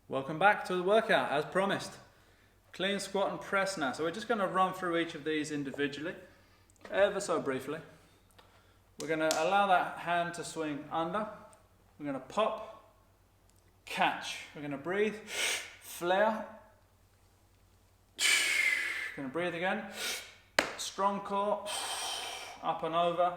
Welcome back to the workout as promised. Clean squat and press now. So we're just going to run through each of these individually, ever so briefly. We're going to allow that hand to swing under. We're going to pop, catch. We're going to breathe, flare. Going to breathe again. Strong core, up and over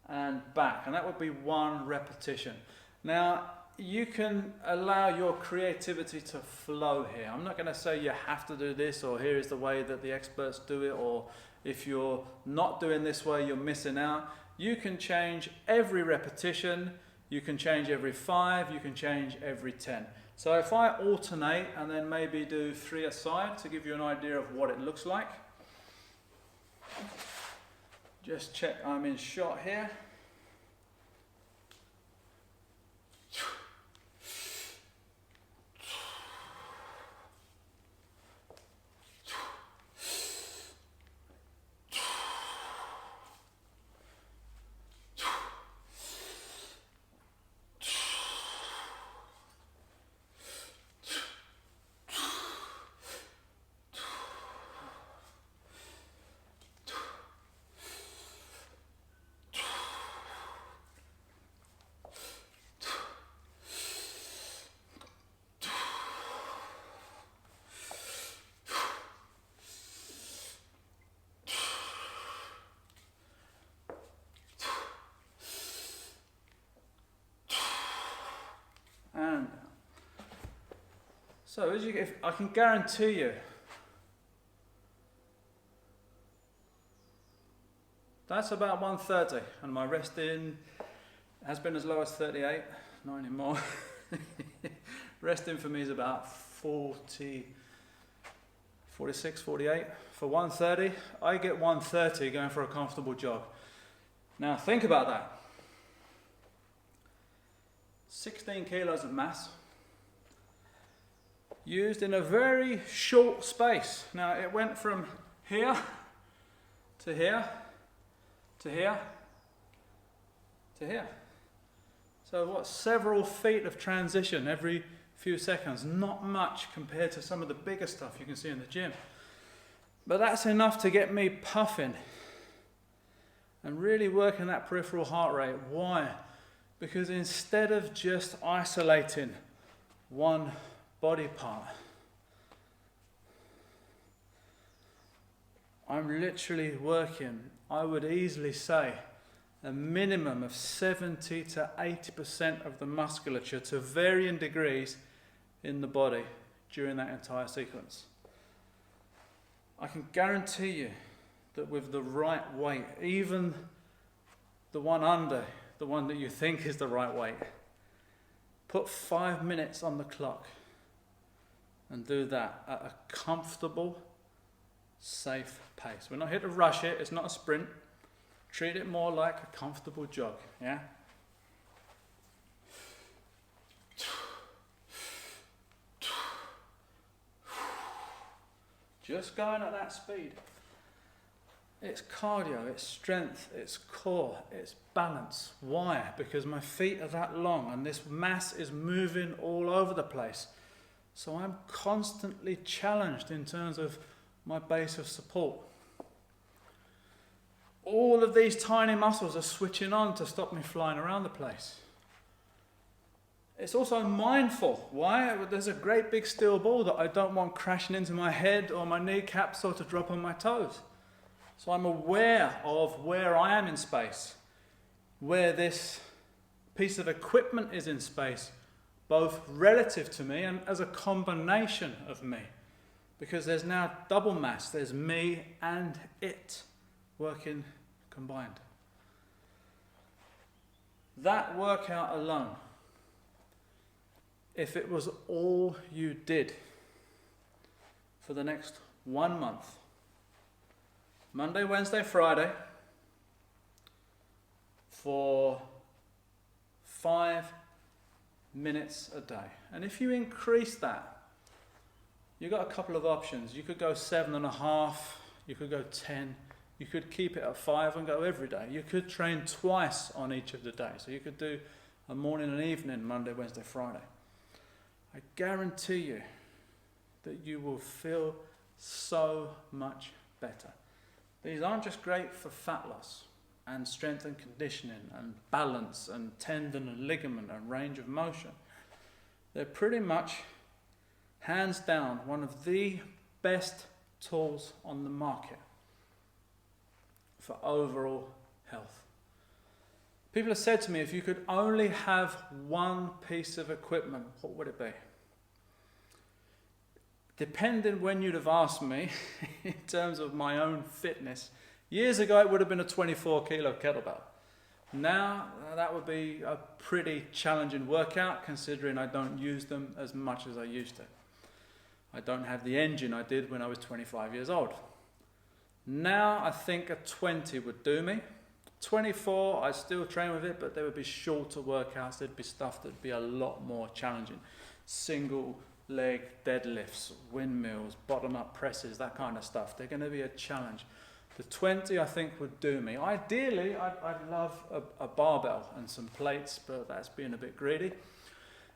and back. And that would be one repetition. Now, you can allow your creativity to flow here. I'm not going to say you have to do this, or here is the way that the experts do it, or if you're not doing this way, you're missing out. You can change every repetition. You can change every 5. You can change every 10. So if I alternate and then maybe do 3 aside to give you an idea of what it looks like. Just check I'm in shot here. So I can guarantee you that's about 130, and my resting has been as low as 38, not anymore. Resting for me is about 40, 46, 48. For 130, I get 130 going for a comfortable jog. Now think about that. 16 kilos of mass used in a very short space. Now it went from here to here to here to here. So what, several feet of transition every few seconds. Not much compared to some of the bigger stuff you can see in the gym. But that's enough to get me puffing and really working that peripheral heart rate. Why? Because instead of just isolating one body part, I'm literally working, I would easily say, a minimum of 70 to 80% of the musculature to varying degrees in the body during that entire sequence. I can guarantee you that with the right weight, even the one under, the one that you think is the right weight, put 5 minutes on the clock and do that at a comfortable, safe pace. We're not here to rush it, it's not a sprint. Treat it more like a comfortable jog, yeah? Just going at that speed. It's cardio, it's strength, it's core, it's balance. Why? Because my feet are that long and this mass is moving all over the place. So I'm constantly challenged in terms of my base of support. All of these tiny muscles are switching on to stop me flying around the place. It's also mindful. Why? There's a great big steel ball that I don't want crashing into my head or my kneecaps or to drop on my toes. So I'm aware of where I am in space, where this piece of equipment is in space, both relative to me and as a combination of me. Because there's now double mass, there's me and it working combined. That workout alone, if it was all you did for the next 1 month, Monday, Wednesday, Friday, for 5 minutes a day. And if you increase that, you've got a couple of options. You could go 7.5, you could go 10, you could keep it at 5 and go every day. You could train twice on each of the days. So you could do a morning and evening, Monday, Wednesday, Friday. I guarantee you that you will feel so much better. These aren't just great for fat loss and strength and conditioning and balance and tendon and ligament and range of motion. They're pretty much, hands down, one of the best tools on the market for overall health. People have said to me, if you could only have one piece of equipment, what would it be? Depending when you'd have asked me, in terms of my own fitness, years ago it would have been a 24 kilo kettlebell. Now that would be a pretty challenging workout, considering I don't use them as much as I used to. I don't have the engine I did when I was 25 years old. Now I think a 20 would do me. 24, I still train with it, but there would be shorter workouts. There'd be stuff that'd be a lot more challenging. Single leg deadlifts, windmills, bottom up presses, that kind of stuff. They're going to be a challenge. The 20 I think would do me. Ideally, I'd love a barbell and some plates, but that's being a bit greedy.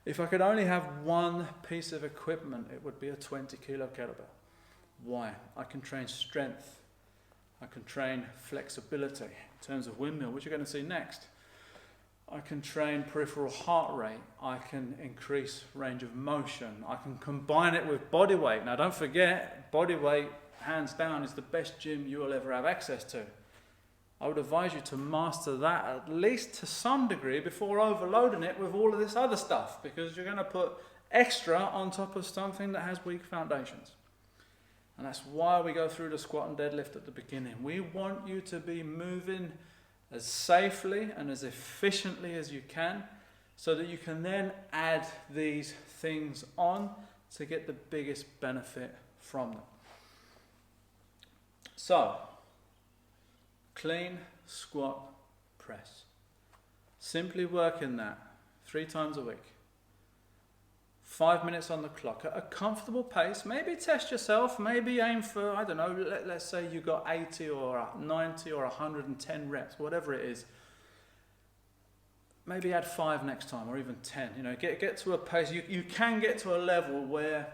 If I could only have one piece of equipment, it would be a 20 kilo kettlebell. Why? I can train strength. I can train flexibility in terms of windmill, which you're going to see next. I can train peripheral heart rate. I can increase range of motion. I can combine it with body weight. Now don't forget, body weight, hands down, is the best gym you will ever have access to. I would advise you to master that at least to some degree before overloading it with all of this other stuff, because you're going to put extra on top of something that has weak foundations. And that's why we go through the squat and deadlift at the beginning. We want you to be moving as safely and as efficiently as you can, so that you can then add these things on to get the biggest benefit from them. So, clean squat press. Simply working that 3 times a week. 5 minutes on the clock at a comfortable pace. Maybe test yourself, maybe aim for, I don't know, let's say you got 80 or 90 or 110 reps, whatever it is. Maybe add 5 next time, or even 10. You know, get to a pace. You can get to a level where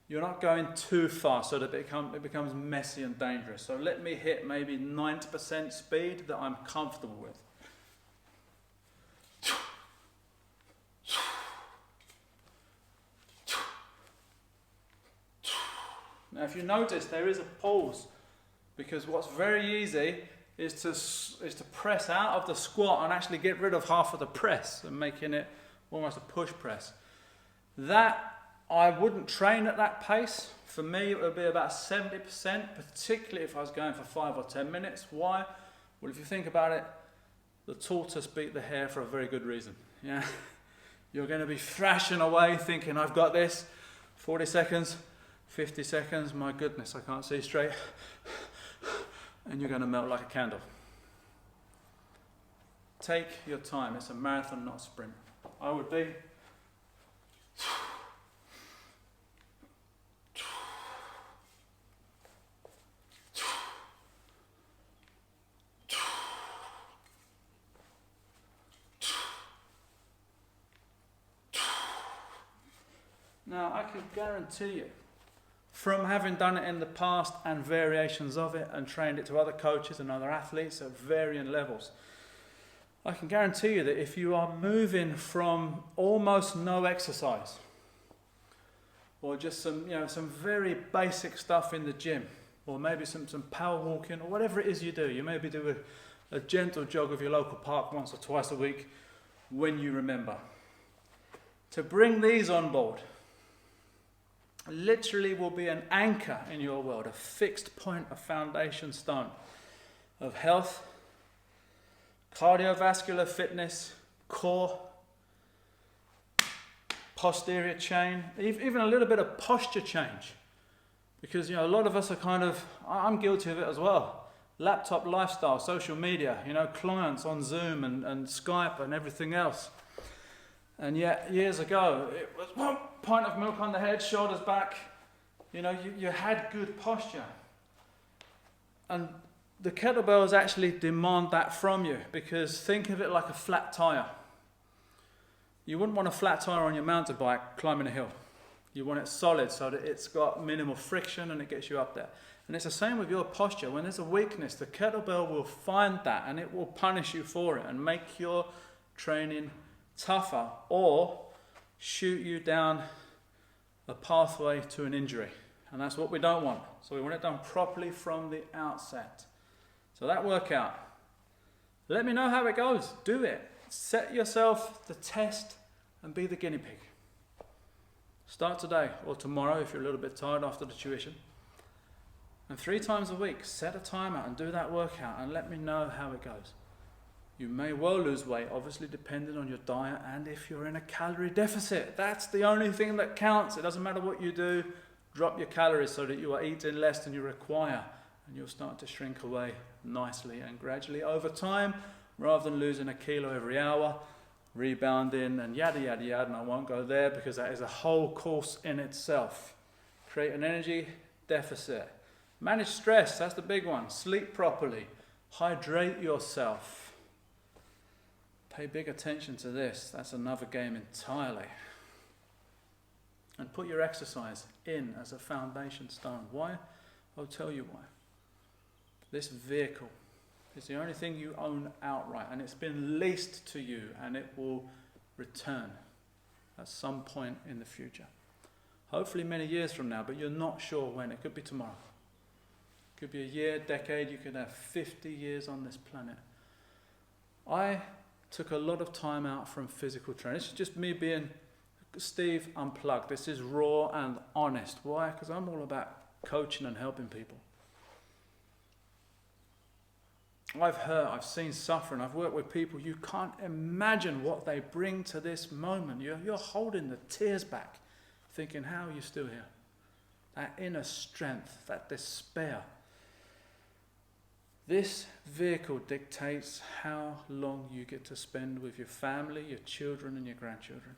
you're not going too fast so that it becomes messy and dangerous. So let me hit maybe 90% speed that I'm comfortable with. Now if you notice, there is a pause, because what's very easy is to press out of the squat and actually get rid of half of the press and making it almost a push press. That I wouldn't train at that pace. For me it would be about 70%, particularly if I was going for 5 or 10 minutes. Why? Well, if you think about it, the tortoise beat the hare for a very good reason. Yeah, you're going to be thrashing away thinking, I've got this. 40 seconds, 50 seconds, my goodness, I can't see straight. And you're going to melt like a candle. Take your time. It's a marathon, not a sprint. I would be. Now, I can guarantee you, from having done it in the past and variations of it and trained it to other coaches and other athletes at varying levels, I can guarantee you that if you are moving from almost no exercise, or just some very basic stuff in the gym, or maybe some power walking, or whatever it is you do, you maybe do a gentle jog of your local park once or twice a week when you remember. To bring these on board literally will be an anchor in your world, a fixed point, a foundation stone of health, cardiovascular fitness, core, posterior chain, even a little bit of posture change. Because a lot of us are I'm guilty of it as well. Laptop lifestyle, social media, clients on Zoom and Skype and everything else. And yet, years ago, it was 1 pint of milk on the head, shoulders back. You had good posture. And the kettlebells actually demand that from you, because think of it like a flat tire. You wouldn't want a flat tire on your mountain bike climbing a hill. You want it solid so that it's got minimal friction and it gets you up there. And it's the same with your posture. When there's a weakness, the kettlebell will find that and it will punish you for it and make your training tougher or shoot you down a pathway to an injury. And that's what we don't want. So we want it done properly from the outset. So that workout, let me know how it goes. Do it. Set yourself the test and be the guinea pig. Start today or tomorrow if you're a little bit tired after the tuition. And 3 times a week, set a timer and do that workout and let me know how it goes. You may well lose weight, obviously depending on your diet and if you're in a calorie deficit. That's the only thing that counts. It doesn't matter what you do. Drop your calories so that you are eating less than you require and you'll start to shrink away nicely and gradually over time, rather than losing a kilo every hour, rebounding and yada yada yada, and I won't go there because that is a whole course in itself. Create an energy deficit. Manage stress, that's the big one. Sleep properly. Hydrate yourself. Pay big attention to this. That's another game entirely. And put your exercise in as a foundation stone. Why? I'll tell you why. This vehicle is the only thing you own outright, and it's been leased to you, and it will return at some point in the future. Hopefully many years from now, but you're not sure when. It could be tomorrow. It could be a year, decade. You could have 50 years on this planet. I took a lot of time out from physical training. This is just me being Steve Unplugged. This is raw and honest. Why? Because I'm all about coaching and helping people. I've hurt, I've seen suffering, I've worked with people. You can't imagine what they bring to this moment. You're holding the tears back, thinking, how are you still here? That inner strength, that despair. This vehicle dictates how long you get to spend with your family, your children and your grandchildren.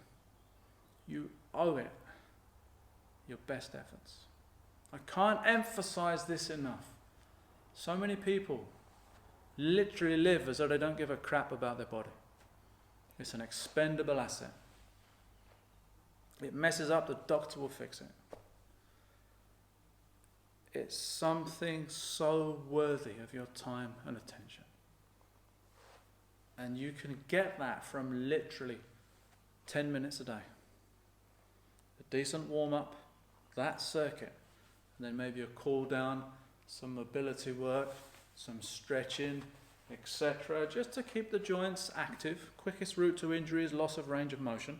You owe it your best efforts. I can't emphasize this enough. So many people literally live as though they don't give a crap about their body. It's an expendable asset. It messes up, the doctor will fix it. It's something so worthy of your time and attention. And you can get that from literally 10 minutes a day. A decent warm-up, that circuit, and then maybe a cool down, some mobility work, some stretching, etc., just to keep the joints active. Quickest route to injury is loss of range of motion.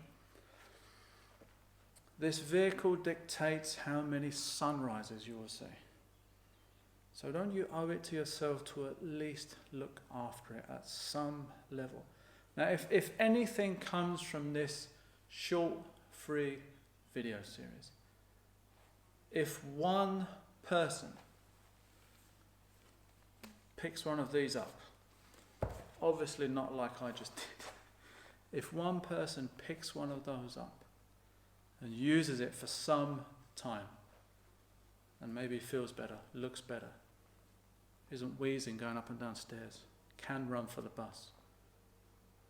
This vehicle dictates how many sunrises you will see. So don't you owe it to yourself to at least look after it at some level. Now, if anything comes from this short, free video series, if one person picks one of these up, obviously not like I just did, if one person picks one of those up and uses it for some time and maybe feels better, looks better, isn't wheezing going up and down stairs, can run for the bus,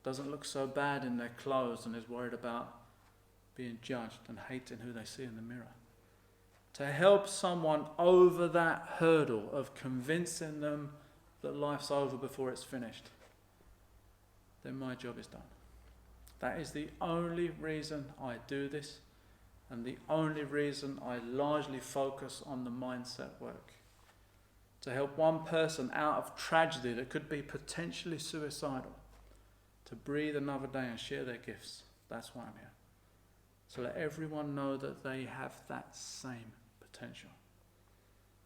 doesn't look so bad in their clothes and is worried about being judged and hating who they see in the mirror, to help someone over that hurdle of convincing them that life's over before it's finished, then my job is done. That is the only reason I do this, and the only reason I largely focus on the mindset work. To help one person out of tragedy that could be potentially suicidal, to breathe another day and share their gifts. That's why I'm here. So let everyone know that they have that same potential.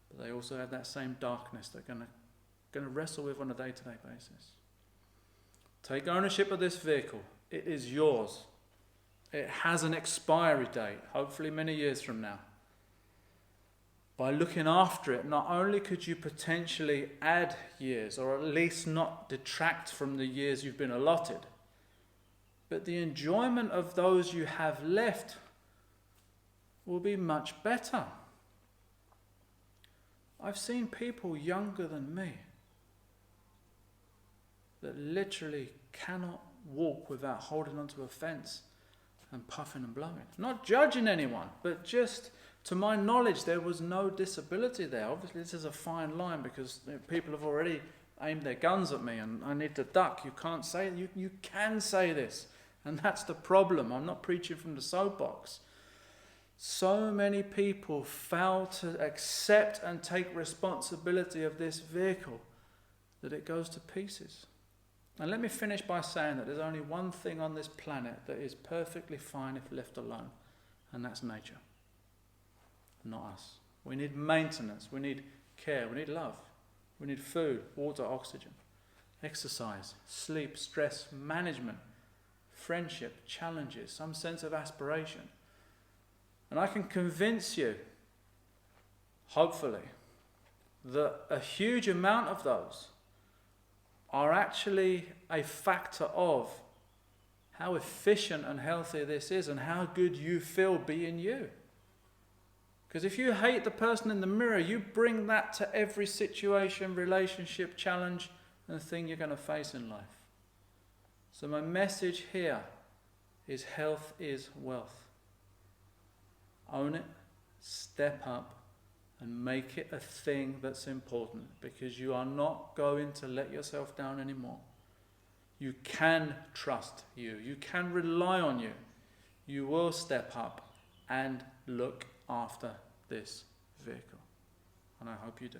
But they also have that same darkness they're going to wrestle with on a day-to-day basis. Take ownership of this vehicle. It is yours. It has an expiry date, hopefully many years from now. By looking after it, not only could you potentially add years, or at least not detract from the years you've been allotted, but the enjoyment of those you have left will be much better. I've seen people younger than me that literally cannot walk without holding onto a fence and puffing and blowing. Not judging anyone, but just, to my knowledge, there was no disability there. Obviously, this is a fine line because people have already aimed their guns at me and I need to duck. You can't say, you can say this. And that's the problem. I'm not preaching from the soapbox. So many people fail to accept and take responsibility of this vehicle that it goes to pieces. And let me finish by saying that there's only one thing on this planet that is perfectly fine if left alone, and that's nature, not us. We need maintenance, we need care, we need love, we need food, water, oxygen, exercise, sleep, stress management, friendship, challenges, some sense of aspiration. And I can convince you, hopefully, that a huge amount of those are actually a factor of how efficient and healthy this is and how good you feel being you. Because if you hate the person in the mirror, you bring that to every situation, relationship, challenge, and thing you're going to face in life. So my message here is health is wealth. Own it, step up, and make it a thing that's important, because you are not going to let yourself down anymore. You can trust you. You can rely on you. You will step up and look after this vehicle. And I hope you do.